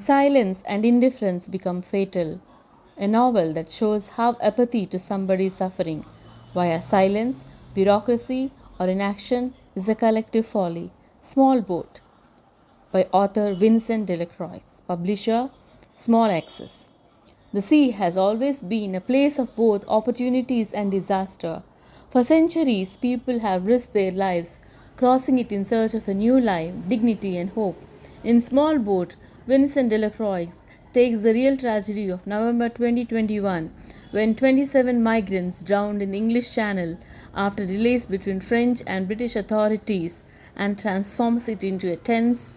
silence and indifference become fatal. A novel that shows how apathy to somebody's suffering via silence, bureaucracy, or inaction is a collective folly. Small Boat by author Vincent Delecroix, publisher Small Access. The sea has always been a place of both opportunities and disaster. For centuries, people have risked their lives crossing it in search of a new life, dignity, and hope. In Small Boat, Vincent Delecroix takes the real tragedy of November 2021 when 27 migrants drowned in the English Channel after delays between French and British authorities and transforms it into a tense,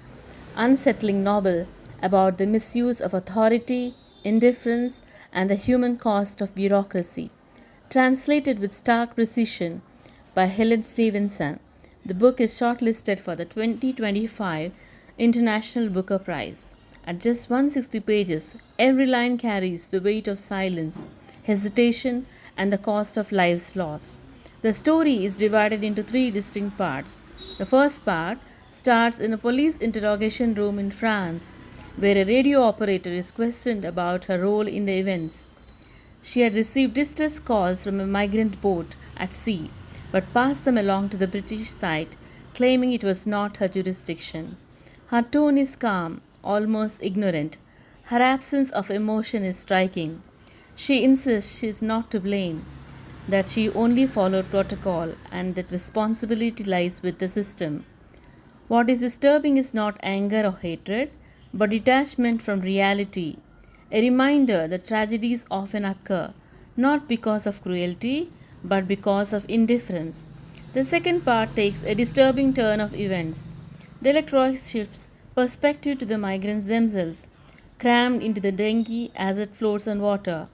unsettling novel about the misuse of authority, indifference, and the human cost of bureaucracy. Translated with stark precision by Helen Stevenson, the book is shortlisted for the 2025 International Booker Prize. At just 160 pages, every line carries the weight of silence, hesitation, and the cost of lives lost. The story is divided into three distinct parts. The first part starts in a police interrogation room in France, where a radio operator is questioned about her role in the events. She had received distress calls from a migrant boat at sea, but passed them along to the British side, claiming it was not her jurisdiction. Her tone is calm, almost ignorant. Her absence of emotion is striking. She insists she is not to blame, that she only followed protocol, and that responsibility lies with the system. What is disturbing is not anger or hatred, but detachment from reality, a reminder that tragedies often occur not because of cruelty, but because of indifference. The second part takes a disturbing turn of events. Delecroix shifts perspective to the migrants themselves, crammed into the dinghy as it floats on water.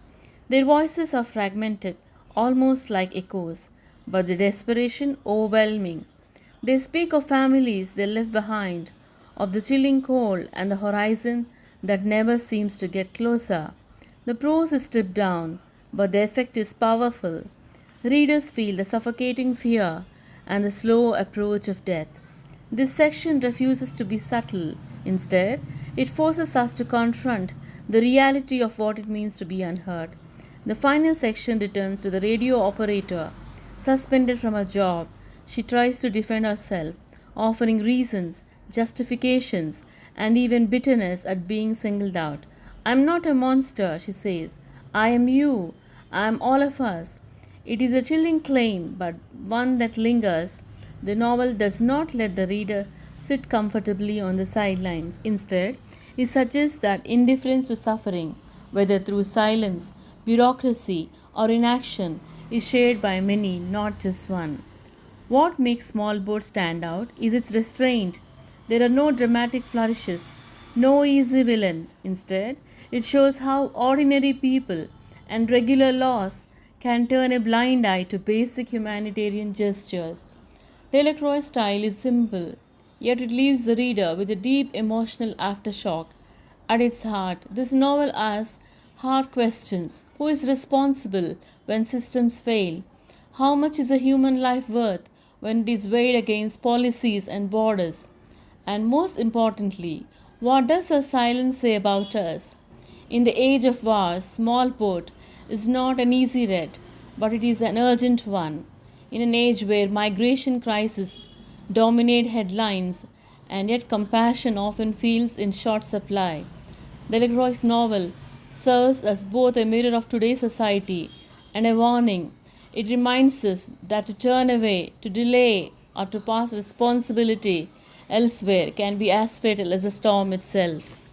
Their voices are fragmented, almost like echoes, but the desperation overwhelming. They speak of families they left behind, of the chilling cold and the horizon that never seems to get closer. The prose is stripped down, but the effect is powerful. Readers feel the suffocating fear and the slow approach of death. This section refuses to be subtle. Instead, it forces us to confront the reality of what it means to be unheard. The final section returns to the radio operator, suspended from her job. She tries to defend herself, offering reasons, justifications, and even bitterness at being singled out. "I'm not a monster," she says. "I am you. I am all of us." It is a chilling claim, but one that lingers. The novel does not let the reader sit comfortably on the sidelines. Instead, it suggests that indifference to suffering, whether through silence, bureaucracy, or inaction, is shared by many, not just one. What makes Small Boat stand out is its restraint. There are no dramatic flourishes, no easy villains. Instead, it shows how ordinary people and regular laws can turn a blind eye to basic humanitarian gestures. Delecroix's style is simple, yet it leaves the reader with a deep emotional aftershock. At its heart, this novel asks hard questions. Who is responsible when systems fail? How much is a human life worth when it is weighed against policies and borders? And most importantly, what does her silence say about us? In the age of war, Small Boat is not an easy read, but it is an urgent one. In an age where migration crises dominate headlines, and yet compassion often feels in short supply, Delecroix's novel serves as both a mirror of today's society and a warning. It reminds us that to turn away, to delay, or to pass responsibility elsewhere can be as fatal as the storm itself.